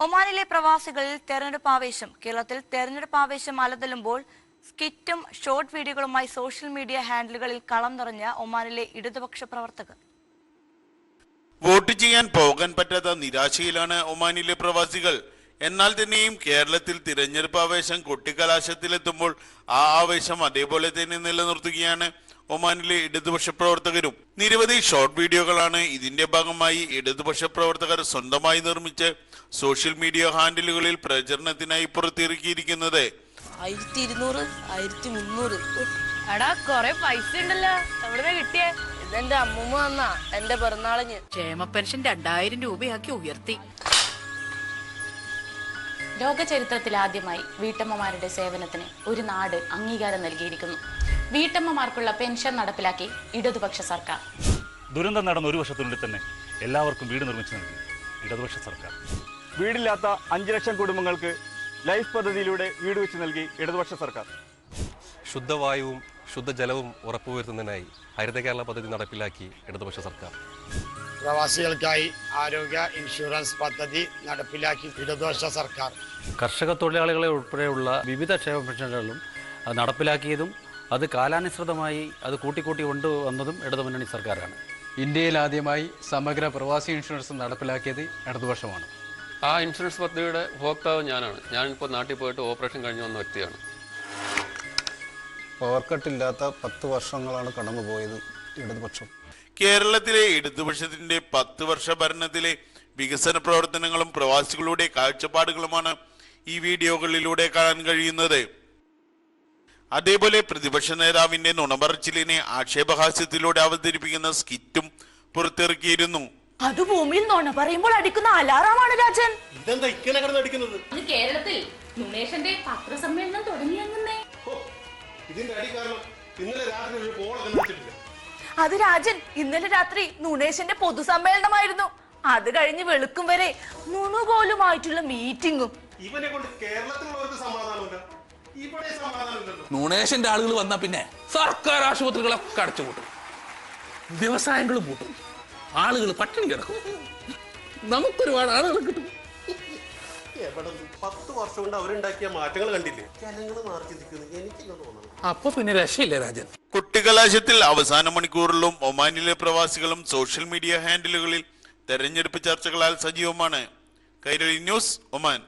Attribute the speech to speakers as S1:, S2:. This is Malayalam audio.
S1: ഒമാനിലെ പ്രവാസികളിൽ തെരഞ്ഞെടുപ്പ് ആവേശം. കേരളത്തിൽ തെരഞ്ഞെടുപ്പ് ആവേശം അലതല്ലുമ്പോൾ സ്കിറ്റും ഷോർട്ട് വീഡിയോകളുമായി സോഷ്യൽ മീഡിയ ഹാൻഡിലുകളിൽ കളം നിറഞ്ഞ ഒമാനിലെ ഇടതുപക്ഷ പ്രവർത്തകർ.
S2: വോട്ട് ചെയ്യാൻ പോകാൻ പറ്റാത്ത നിരാശയിലാണ് ഒമാനിലെ പ്രവാസികൾ. എന്നാൽ തന്നെയും കേരളത്തിൽ തിരഞ്ഞെടുപ്പ് ആവേശം കൊട്ടിക്കലാശത്തിലെത്തുമ്പോൾ ആ ആവേശം അതേപോലെ തന്നെ നിലനിർത്തുകയാണ് ഒമാനിലെ ഇടതുപക്ഷ പ്രവർത്തകരും. നിരവധി ഷോർട്ട് വീഡിയോകളാണ് ഇതിന്റെ ഭാഗമായി ഇടതുപക്ഷ പ്രവർത്തകർ സ്വന്തമായി നിർമ്മിച്ച് സോഷ്യൽ മീഡിയ ഹാൻഡിലുകളിൽ പ്രചരണത്തിനായി പുറത്തിറക്കിയിരിക്കുന്നത്.
S3: 1200, 1300.
S4: എടാ കൊറേ പൈസ ഉണ്ടല്ലോ, എവിടെ കിട്ടിയേ?
S3: ഇതെന്റെ അമ്മൂമ്മ വന്നാ എന്റെ പിറന്നാളിന്.
S4: ക്ഷേമ പെൻഷൻ 2000 രൂപയാക്കി ഉയർത്തി.
S5: ലോക ചരിത്രത്തിൽ ആദ്യമായി വീട്ടമ്മമാരുടെ സേവനത്തിന് ഒരു നാട് അംഗീകാരം നൽകിയിരിക്കുന്നു. വീട്ടമ്മമാർക്കുള്ള പെൻഷൻ നടപ്പിലാക്കി ഇടതുപക്ഷ സർക്കാർ.
S6: ദുരന്തം നടന്ന ഒരു വർഷത്തിനുള്ളിൽ തന്നെ എല്ലാവർക്കും വീട് നിർമ്മിച്ചു നൽകി ഇടതുപക്ഷ സർക്കാർ.
S7: വീടില്ലാത്ത 5 ലക്ഷം കുടുംബങ്ങൾക്ക് ലൈഫ് പദ്ധതിയിലൂടെ വീട് വെച്ച് നൽകി ഇടതുപക്ഷ സർക്കാർ.
S8: ശുദ്ധവായുവും ശുദ്ധജലവും ഉറപ്പുവരുത്തുന്നതിനായി ഹരിത കേരള പദ്ധതി നടപ്പിലാക്കി ഇടതുപക്ഷ സർക്കാർ.
S9: പ്രവാസികൾക്കായി ആരോഗ്യ ഇൻഷുറൻസ് പദ്ധതി നടപ്പിലാക്കി ഇടതുപക്ഷ സർക്കാർ.
S10: കർഷക തൊഴിലാളികളെ ഉൾപ്പെടെയുള്ള വിവിധ ക്ഷേമ പെൻഷനുകളും നടപ്പിലാക്കിയതും അത് കാലാനുസൃതമായി അത് കൂട്ടിക്കൂട്ടി കൊണ്ടുവന്നതും ഇടതുമുന്നണി സർക്കാരാണ്.
S11: ഇന്ത്യയിൽ ആദ്യമായി സമഗ്ര പ്രവാസി ഇൻഷുറൻസ് നടപ്പിലാക്കിയത് ഇടതുപക്ഷമാണ്.
S8: ആ ഇൻഷുറൻസ് പദ്ധതിയുടെ ഉപഭോക്താവ് ഞാനാണ്. ഞാനിപ്പോൾ നാട്ടിൽ പോയിട്ട് ഓപ്പറേഷൻ കഴിഞ്ഞ് വന്ന വ്യക്തിയാണ്.
S12: പവർ കട്ടില്ലാത്ത 10 വർഷങ്ങളാണ് കടന്നുപോയത് ഇടതുപക്ഷം.
S2: കേരളത്തിലെ ഇടതുപക്ഷത്തിന്റെ 10 വർഷ ഭരണത്തിലെ വികസന പ്രവർത്തനങ്ങളും പ്രവാസികളുടെ കാഴ്ചപ്പാടുകളുമാണ് ഈ വീഡിയോകളിലൂടെ കാണാൻ കഴിയുന്നത്. അതേപോലെ പ്രതിപക്ഷ നേതാവിന്റെ നുണപറച്ചിലിനെ ആക്ഷേപഹാസ്യത്തിലൂടെ അവതരിപ്പിക്കുന്ന സ്കിറ്റും പുറത്തിറക്കിയിരുന്നു.
S4: അത് ഭൂമിയിൽ നുണ പറയുമ്പോൾ അടിക്കുന്ന അലാറാമാണ് രാജൻ.
S9: ഇതെന്താ ഇങ്ങനെ കിടന്ന് അടിക്കുന്നത്?
S5: കേരളത്തിൽ നുണേഷന്റെ പത്രസമ്മേളനം തുടങ്ങിയങ്ങനെ.
S9: ഇതിന്റെ അടി കാരണം ഇന്നലെ രാത്രി ഒരു കോളൊക്കെ നടത്തിയിട്ടില്ല.
S4: അത് രാജൻ, ഇന്നലെ രാത്രി നുണേഷന്റെ പൊതുസമ്മേളനമായിരുന്നു. അത് കഴിഞ്ഞ് വെളുക്കും വരെ നുണുപോലുമായിട്ടുള്ള മീറ്റിംഗും.
S9: ഇവനെ കൊണ്ട് കേരളത്തിലുള്ളവർക്ക് സമാധാനമില്ല, ഇവിടെ സമാധാനമില്ലല്ലോ.
S11: നുണേഷന്റെ ആളുകൾ വന്നാ പിന്നെ സർക്കാർ ആശുപത്രികളൊക്കെ അടച്ചുപൂട്ടും, വ്യവസായങ്ങൾ പൂട്ടും, ആളുകൾ പട്ടിണി കിടക്കും, നമുക്കൊരുപാട് ആളുകൾ കിട്ടും.
S9: 10 വർഷം കൊണ്ട് അവരുണ്ടാക്കിയ മാറ്റങ്ങൾ കണ്ടില്ലേ? ജനങ്ങൾ മാർജിക്കുന്നത് എനിക്കിങ്ങനെ തോന്നുന്നു.
S11: അപ്പൊ പിന്നെ രക്ഷയില്ല രാജൻ.
S2: കുട്ടിക്കലാശത്തിൽ അവസാന മണിക്കൂറിലും ഒമാനിലെ പ്രവാസികളും സോഷ്യൽ മീഡിയ ഹാൻഡിലുകളിൽ തെരഞ്ഞെടുപ്പ് ചർച്ചകളാൽ സജീവമാണ്. Kairali news, Oman.